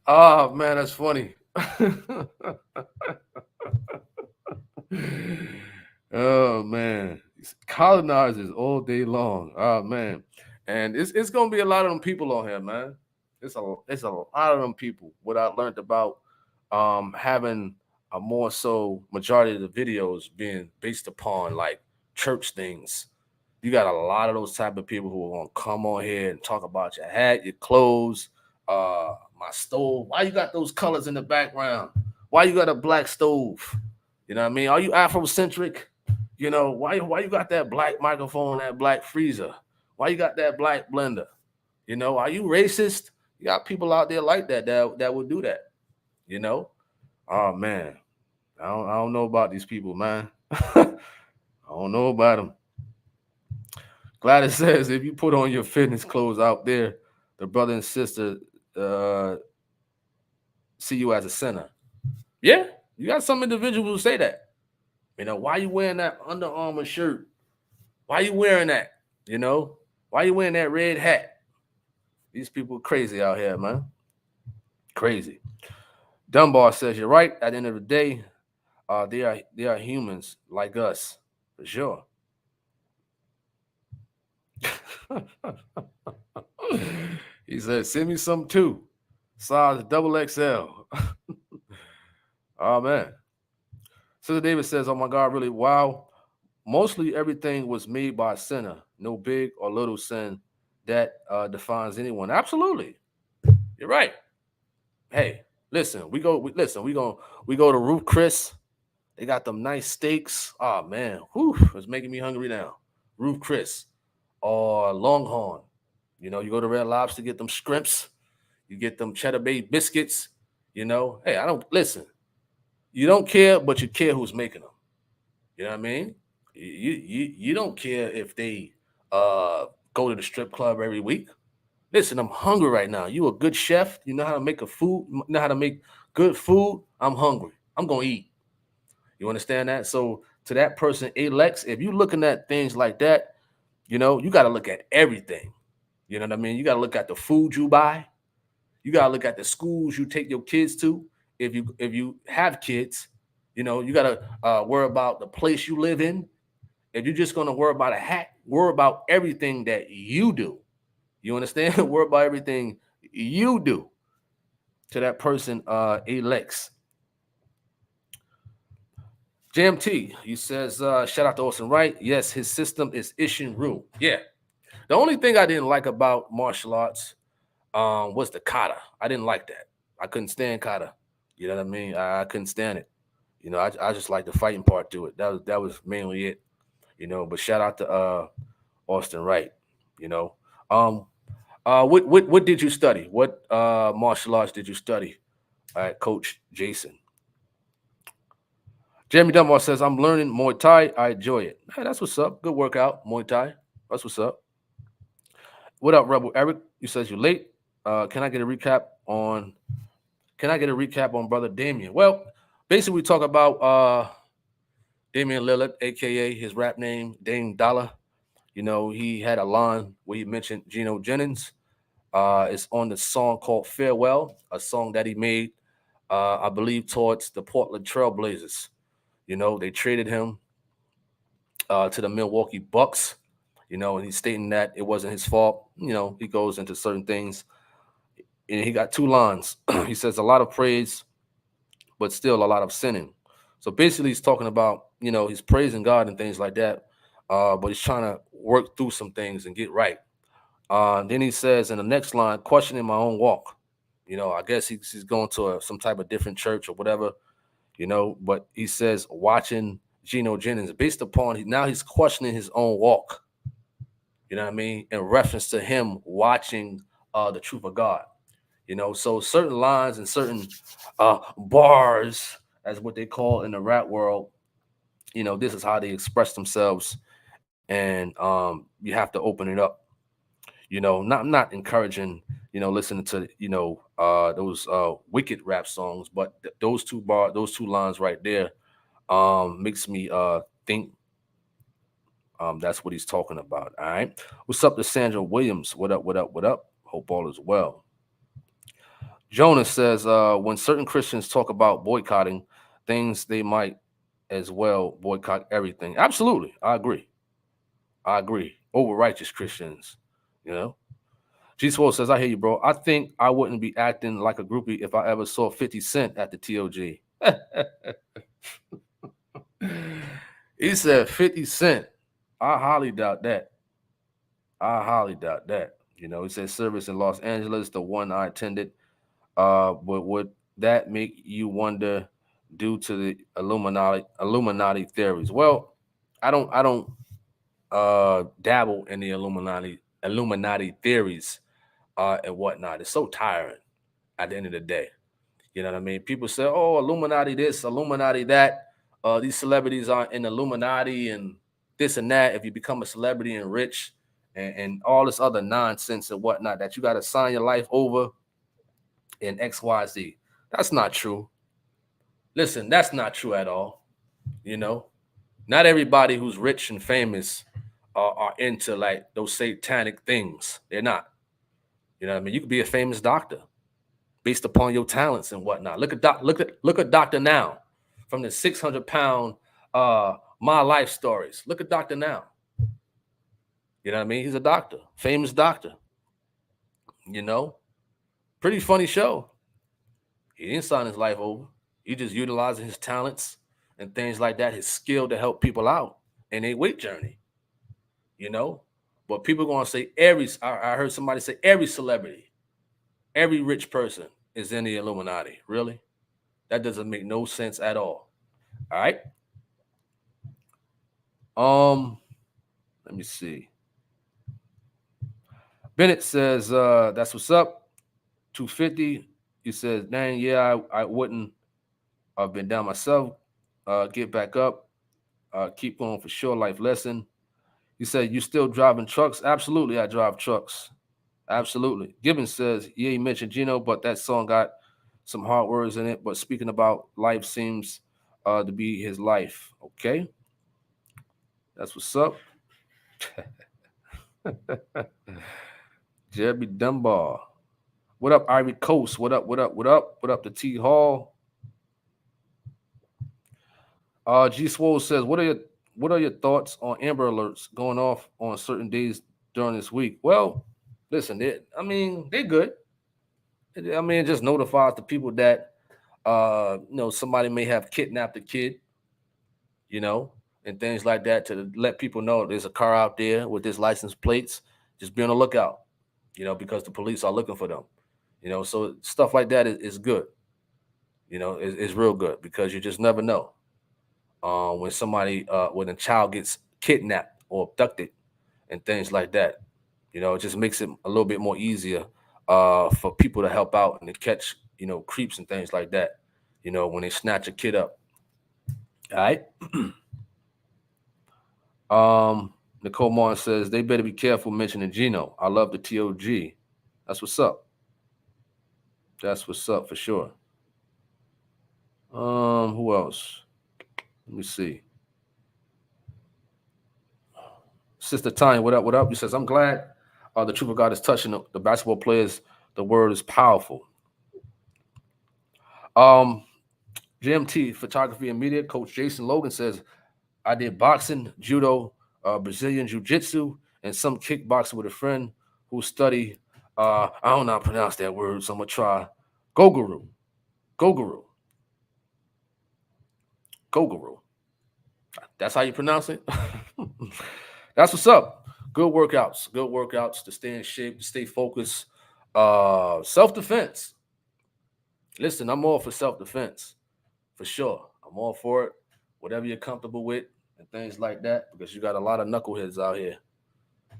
Oh man, that's funny. Oh man, colonizers all day long. Oh man, and it's gonna be a lot of them people on here, man. It's a lot of them people. What I learned about having a more so majority of the videos being based upon like church things. You got a lot of those type of people who are gonna come on here and talk about your hat, your clothes, my stove. Why you got those colors in the background? Why you got a black stove? You know what I mean? Are you Afrocentric? You know, why you got that black microphone, that black freezer? Why you got that black blender? You know, are you racist? You got people out there like that would do that. You know? Oh man. I don't know about these people, man. I don't know about them. Gladys says if you put on your fitness clothes out there, the brother and sister uh, see you as a sinner. Yeah, you got some individuals who say that. You know, why you wearing that Under Armour shirt? Why you wearing that? You know, why you wearing that red hat? These people crazy out here, man. Crazy. Dunbar says you're right. At the end of the day, they are humans like us, for sure. He said, send me some too. Size double XL. Oh man. Sister David says, oh my God, really? Wow. Mostly everything was made by a sinner. No big or little sin that defines anyone. Absolutely. You're right. Hey, listen, we go to Ruth Chris. They got them nice steaks. Oh man, whew, it's making me hungry now. Ruth Chris or Longhorn. You know, you go to Red Lobster, get them shrimps, you get them cheddar bay biscuits. You know, hey, I don't listen. You don't care, but you care who's making them. You know what I mean? You don't care if they uh go to the strip club every week. Listen, I'm hungry right now. You a good chef? You know how to make a food? You know how to make good food? I'm hungry. I'm gonna eat. You understand that? So to that person, Alex, if you're looking at things like that, you know, you got to look at everything. You know what I mean? You got to look at the food you buy. You got to look at the schools you take your kids to. If you have kids, you know, you got to worry about the place you live in. If you're just gonna worry about a hat, worry about everything that you do. You understand? Worry about everything you do to that person, Alex. JMT, he says, shout out to Austin Wright. Yes, his system is Ishin Ryu. Yeah. The only thing I didn't like about martial arts was the kata. I didn't like that. I couldn't stand kata. You know what I mean? I couldn't stand it. You know, I just like the fighting part to it. That was mainly it. You know, but shout out to Austin Wright. You know, um, what did you study? What martial arts did you study? All right, Coach Jason. Jeremy Dunbar says, I'm learning Muay Thai. I enjoy it. Hey, that's what's up. Good workout, Muay Thai. That's what's up. What up, Rebel Eric? You says you're late. Can I get a recap on Brother Damian? Well, basically we talk about Damian Lillard, aka his rap name, Dame Dollar. You know, he had a line where he mentioned Gino Jennings. It's on the song called Farewell, a song that he made, I believe, towards the Portland Trailblazers. You know, they traded him to the Milwaukee Bucks. You know, and he's stating that it wasn't his fault. You know, he goes into certain things, and he got two lines. He says a lot of praise, but still a lot of sinning. So basically, he's talking about, you know, he's praising God and things like that, but he's trying to work through some things and get right. Then he says in the next line, questioning my own walk. You know, I guess he's going to some type of different church or whatever, you know, but he says watching Gino Jennings based upon now he's questioning his own walk, you know what I mean, in reference to him watching the truth of God, you know. So certain lines and certain bars, as what they call in the rap world, you know, this is how they express themselves, and you have to open it up. You know, not encouraging, listening to those wicked rap songs. But those two lines right there makes me think that's what he's talking about. All right. What's up to Sandra Williams? What up? What up? What up? Hope all is well. Jonas says, when certain Christians talk about boycotting things, they might as well boycott everything. Absolutely. I agree. Over righteous Christians, you know. G Swole says, I hear you, bro. I think I wouldn't be acting like a groupie if I ever saw 50 Cent at the TOG. He said 50 Cent. I highly doubt that. He said service in Los Angeles, the one I attended. But would that make you wonder due to the Illuminati theories? Well, I don't dabble in the Illuminati theories and whatnot. It's so tiring at the end of the day. You know what I mean? People say, "Oh, Illuminati this, Illuminati that." These celebrities are in Illuminati and this and that. If you become a celebrity and rich and all this other nonsense and whatnot, that you got to sign your life over in XYZ. That's not true. Listen, that's not true at all. You know, not everybody who's rich and famous are into like those satanic things. They're not. You know what I mean? You could be a famous doctor based upon your talents and whatnot. Look at Doctor Now from the 600-pound My Life Stories. Look at Doctor Now. You know what I mean? He's a doctor, famous doctor. You know, pretty funny show. He didn't sign his life over. He just utilizing his talents and things like that, his skill to help people out in a weight journey. You know, but people are gonna say I heard somebody say every celebrity, every rich person is in the Illuminati. Really? That doesn't make no sense at all. All right. Let me see. Bennett says, that's what's up. 250. He says, dang, yeah, I wouldn't have been down myself. Get back up. Keep going for sure. Life lesson. He said, you still driving trucks? Absolutely, I drive trucks. Absolutely. Gibbons says, yeah, he mentioned Gino, but that song got some hard words in it. But speaking about life seems to be his life. Okay. That's what's up. Jeremy Dunbar. What up, Ivy Coast? What up? What up? What up? What up to T Hall? G Swole says, what are your thoughts on Amber Alerts going off on certain days during this week? Well, listen, they're good. I mean, it just notifies the people that somebody may have kidnapped a kid, and things like that, to let people know there's a car out there with this license plates. Just be on the lookout, because the police are looking for them. So stuff like that is good. Is real good because you just never know when a child gets kidnapped or abducted and things like that. It just makes it a little bit more easier for people to help out and to catch, creeps and things like that, when they snatch a kid up. All right. Nicole Martin says they better be careful mentioning Gino. I love the TOG. That's what's up. That's what's up for sure. Who else? Let me see. Sister Tanya, what up? What up? He says, I'm glad the truth of God is touching the basketball players. The word is powerful. GMT Photography and Media Coach Jason Logan says, I did boxing, judo, Brazilian jiu-jitsu, and some kickboxing with a friend who study. I don't know how to pronounce that word, so I'm gonna try Goguru. That's how you pronounce it. That's what's up. Good workouts to stay in shape, to stay focused. Self-defense. Listen, I'm all for self-defense, for sure. I'm all for it. Whatever you're comfortable with and things like that, because you got a lot of knuckleheads out here.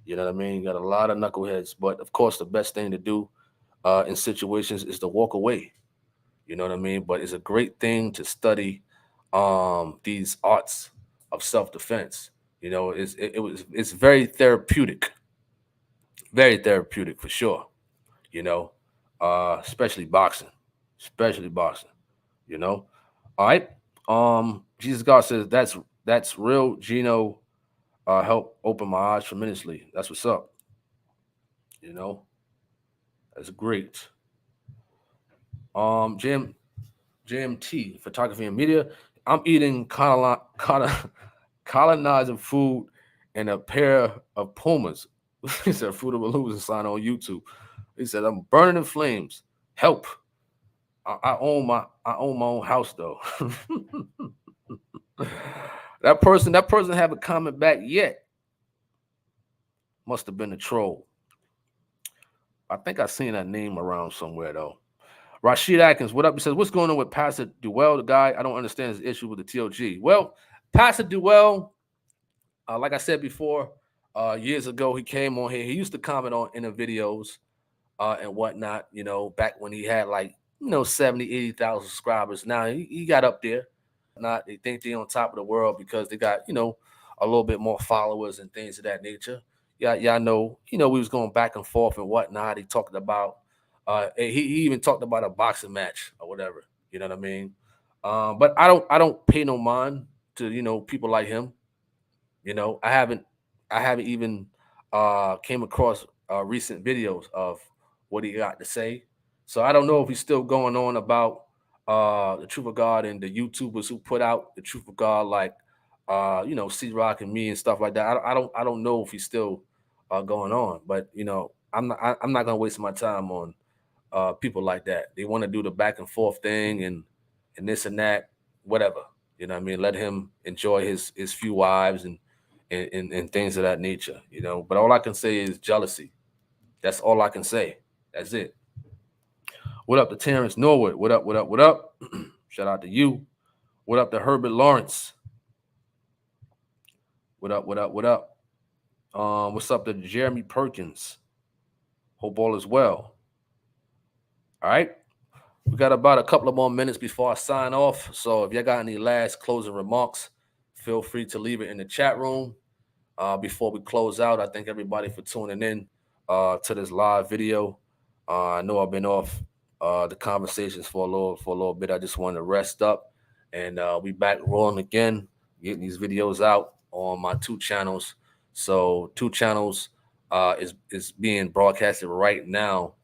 You know what I mean? You got a lot of knuckleheads. But of course, the best thing to do in situations is to walk away. You know what I mean? But it's a great thing to study these arts of self-defense. It's very therapeutic. Very therapeutic for sure. you know, especially boxing, you know. All right. Jesus God says that's real. Gino helped open my eyes tremendously. That's what's up. You know, that's great. Jim JMT photography and media. I'm eating colonizing food and a pair of Pumas. He said Fruit of a Loser sign on YouTube. He said I'm burning in flames. Help. I own my own house though. that person haven't comment back yet. Must have been a troll. I think I seen that name around somewhere though. Rashid Atkins, what up? He says, what's going on with Pastor Duell, the guy? I don't understand his issue with the TOG. Well, Pastor Duell, like I said before, years ago, he came on here. He used to comment on in the videos and whatnot, back when he had 70, 80,000 subscribers. Now he got up there. Not they think they're on top of the world because they got, a little bit more followers and things of that nature. Yeah, y'all know, we was going back and forth and whatnot. He talked about he even talked about a boxing match or whatever. You know what I mean? But I don't pay no mind to people like him. I haven't even came across recent videos of what he got to say. So I don't know if he's still going on about the Truth of God and the YouTubers who put out the Truth of God, like C Rock and me and stuff like that. I don't know if he's still going on, but I'm not gonna waste my time on people like that. They want to do the back and forth thing and this and that, whatever. You know what I mean? Let him enjoy his few wives and things of that nature, But all I can say is jealousy. That's all I can say. That's it. What up to Terrence Norwood? What up, what up, what up? Shout out to you. What up to Herbert Lawrence? What up, what up, what up? What's up to Jeremy Perkins? Hope all is well. All right. We got about a couple of more minutes before I sign off. So if y'all got any last closing remarks, feel free to leave it in the chat room. Before we close out, I thank everybody for tuning in to this live video. I know I've been off the conversations for a little bit. I just wanted to rest up, and we back rolling again, getting these videos out on my 2 channels. So 2 channels is being broadcasted right now.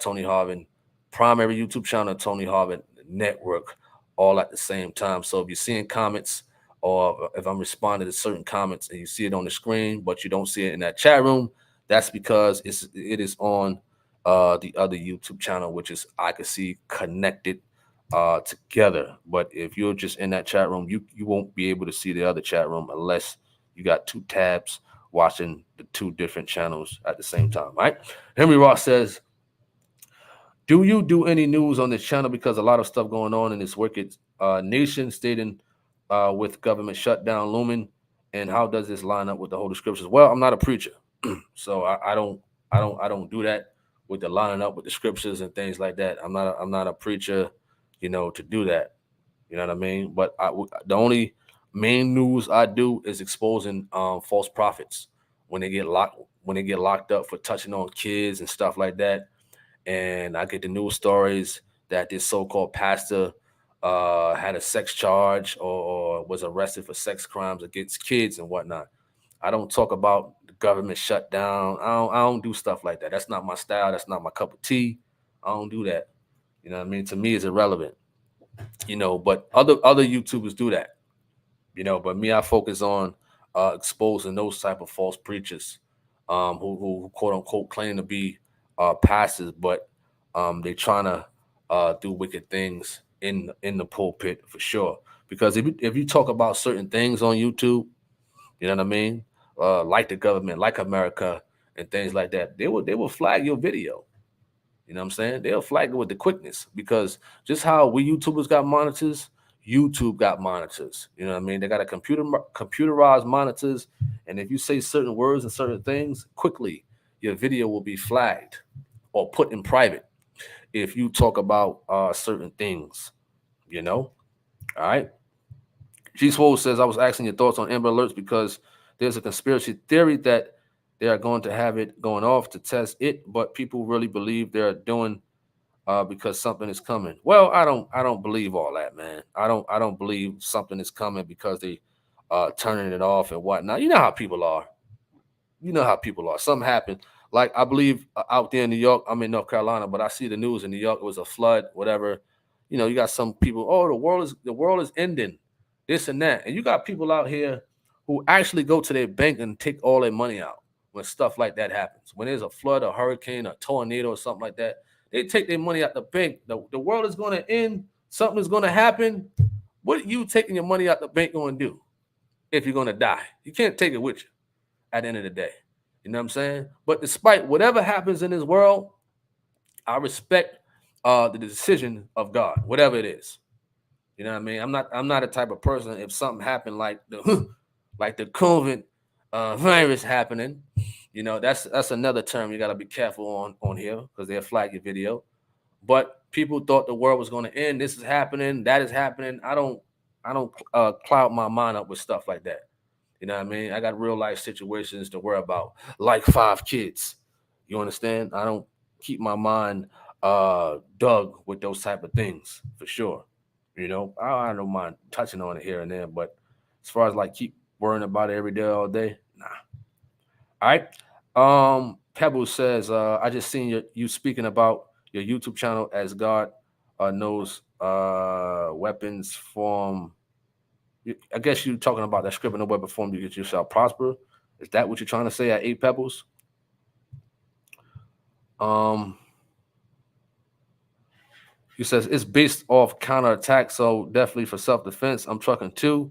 Tony Harvin primary YouTube channel, Tony Harvin Network, all at the same time. So if you're seeing comments, or if I'm responding to certain comments and you see it on the screen, but you don't see it in that chat room, that's because it is on the other YouTube channel, which is I can see connected together. But if you're just in that chat room, you won't be able to see the other chat room unless you got 2 tabs watching the 2 different channels at the same time. Right? Henry Ross says, do you do any news on this channel? Because a lot of stuff going on in this wicked nation, stating with government shutdown looming, and how does this line up with the Holy Scriptures? Well, I'm not a preacher, so I don't do that with the lining up with the scriptures and things like that. I'm not a preacher, to do that. You know what I mean? But the only main news I do is exposing false prophets when they get locked up for touching on kids and stuff like that. And I get the news stories that this so-called pastor had a sex charge or was arrested for sex crimes against kids and whatnot. I don't talk about the government shutdown. I don't do stuff like that. That's not my style. That's not my cup of tea. I don't do that. You know what I mean? To me, it's irrelevant. But other YouTubers do that. But me, I focus on exposing those type of false preachers who quote unquote claim to be pastors, but they trying to do wicked things in the pulpit for sure. Because if you talk about certain things on YouTube, you know what I mean, like the government, like America, and things like that, they will flag your video. You know what I'm saying? They'll flag it with the quickness, because just how we YouTubers got monitors, YouTube got monitors. You know what I mean? They got a computerized monitors, and if you say certain words and certain things, quickly your video will be flagged or put in private if you talk about certain things. All right. G Swole says, I was asking your thoughts on Amber Alerts because there's a conspiracy theory that they are going to have it going off to test it, but people really believe they're doing because something is coming. Well, I don't believe all that, man. I don't believe something is coming because they turning it off and whatnot. You know how people are. You know how people are. Something happened. Like I believe out there in New York, I'm in North Carolina, but I see the news in New York. It was a flood, whatever. You know, you got some people. Oh, the world is ending, this and that, and you got people out here who actually go to their bank and take all their money out when stuff like that happens. When there's a flood, a hurricane, a tornado, or something like that, they take their money out the bank. The world is going to end. Something is going to happen. What are you taking your money out the bank going to do if you're going to die? You can't take it with you at the end of the day. You know what I'm saying? But despite whatever happens in this world, I respect the decision of God, whatever it is. You know what I mean? I'm not a type of person if something happened like the like the COVID virus happening. You know, that's another term you gotta be careful on here because they'll flag your video. But people thought the world was gonna end. This is happening, that is happening. I don't cloud my mind up with stuff like that. You know what I mean? I got real life situations to worry about, like 5 kids. You understand? I don't keep my mind dug with those type of things for sure. You know, I don't mind touching on it here and there, but as far as like keep worrying about it every day, all day, nah. All right. Pebble says, I just seen you speaking about your YouTube channel as God knows weapons form. I guess you're talking about that script, no weapon form you get yourself prosper. Is that what you're trying to say at 8 Pebbles? Um, he says it's based off counterattack, so definitely for self defense. I'm trucking too.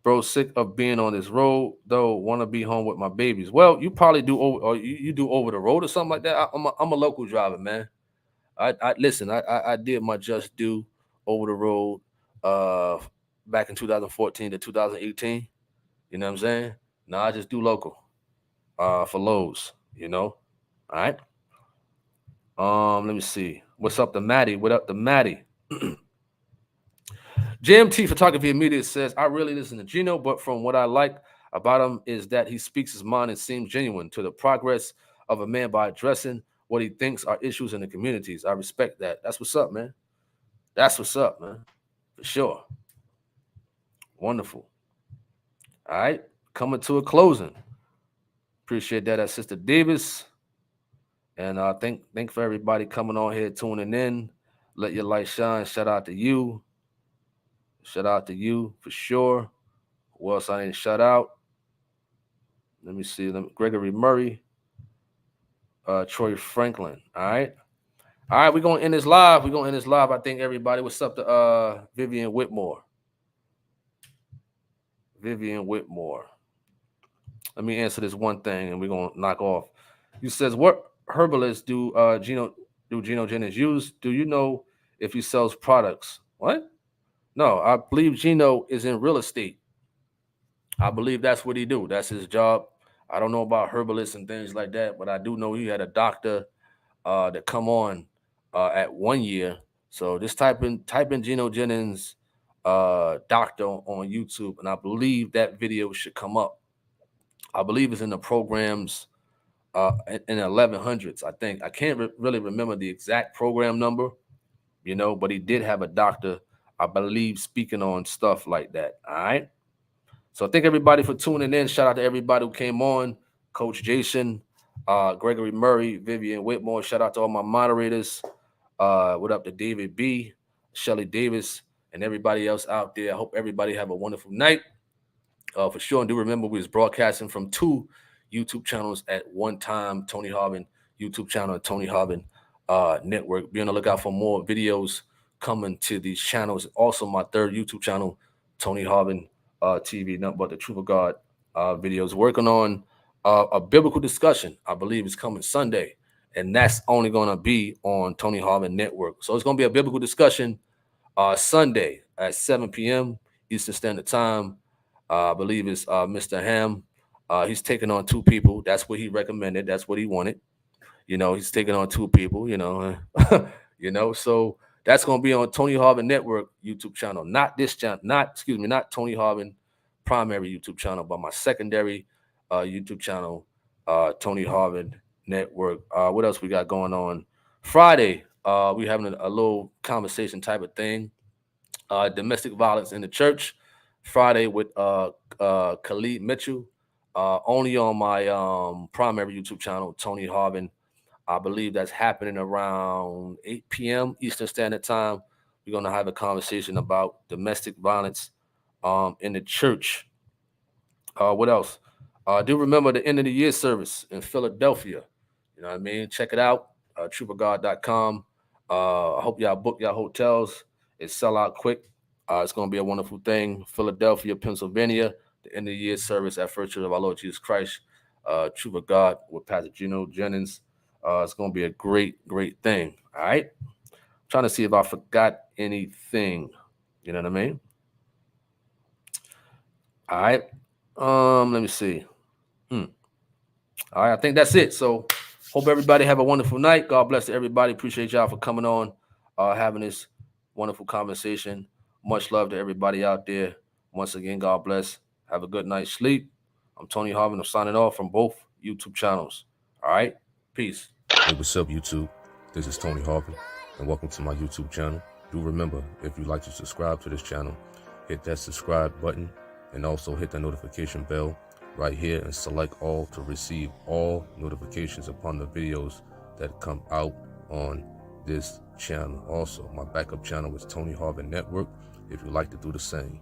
Bro, sick of being on this road, though. Want to be home with my babies. Well, you probably do over, or you do over the road or something like that. I'm a local driver, man. I listen. I did my just due over the road, uh, back in 2014 to 2018. You know what I'm saying? Now I just do local, for lows. You know. All right. Let me see. What's up to Maddie? What up to Maddie? JMT Photography Immediate says, I really listen to Gino, but from what I like about him is that he speaks his mind and seems genuine to the progress of a man by addressing what he thinks are issues in the communities. I respect that. That's what's up, man. That's what's up, man. For sure. Wonderful. All right. Coming to a closing. Appreciate that, Sister Davis. And thank for everybody coming on here, tuning in. Let your light shine. Shout out to you. Shout out to you for sure. Who else I didn't shout out? Let me see. Gregory Murray, Troy Franklin. All right. All right, we're gonna end this live. We're gonna end this live. I think everybody, what's up to Vivian Whitmore? Vivian Whitmore. Let me answer this one thing and we're gonna knock off. You says what herbalists do Gino Jennings use? Do you know if he sells products? What? No, I believe Gino is in real estate. I believe that's what he do. That's his job. I don't know about herbalists and things like that, but I do know he had a doctor that come on at 1 year. So just type in Gino Jennings doctor on YouTube, and I believe that video should come up. I believe it's in the programs in the 1100s. I think I can't really remember the exact program number, but he did have a doctor, I believe, speaking on stuff like that. All right. So thank everybody for tuning in. Shout out to everybody who came on. Coach Jason, Gregory Murray, Vivian Whitmore. Shout out to all my moderators. What up to David B, Shelly Davis, and everybody else out there. I hope everybody have a wonderful night. For sure. And do remember we was broadcasting from 2 YouTube channels at one time. Tony Harvin YouTube channel and Tony Harvin network. Be on the lookout for more videos coming to these channels. Also, my 3rd YouTube channel, Tony Harvin TV, nothing but the Truth of God videos. Working on a biblical discussion. I believe it's coming Sunday, and that's only going to be on Tony Harvin Network. So it's going to be a biblical discussion Sunday at 7 p.m. Eastern Standard Time. I believe it's Mr. Ham. He's taking on 2 people. That's what he recommended. That's what he wanted. He's taking on 2 people. So that's going to be on Tony Harvin Network YouTube channel, not this channel, not Tony Harvin primary YouTube channel, but my secondary YouTube channel, Tony Harvin Network. What else we got going on? Friday, we having a little conversation type of thing. Domestic violence in the church. Friday with Khalid Mitchell. Only on my primary YouTube channel, Tony Harvin. I believe that's happening around 8 p.m. Eastern Standard Time. We're going to have a conversation about domestic violence in the church. What else? Do remember the end of the year service in Philadelphia. You know what I mean? Check it out, troopergod.com. I hope y'all book y'all hotels. It sell out quick. It's going to be a wonderful thing. Philadelphia, Pennsylvania, the end of the year service at First Church of our Lord Jesus Christ, Trooper God with Pastor Gino Jennings. It's going to be a great, great thing. All right? Trying to see if I forgot anything. You know what I mean? All right. Let me see. All right, I think that's it. So hope everybody have a wonderful night. God bless everybody. Appreciate y'all for coming on, having this wonderful conversation. Much love to everybody out there. Once again, God bless. Have a good night's sleep. I'm Tony Harvin. I'm signing off from both YouTube channels. All right, peace. Hey, what's up, YouTube? This is Tony Harvin, and welcome to my YouTube channel. Do remember, if you'd like to subscribe to this channel, hit that subscribe button and also hit the notification bell right here and select all to receive all notifications upon the videos that come out on this channel. Also, my backup channel is Tony Harvin Network if you'd like to do the same.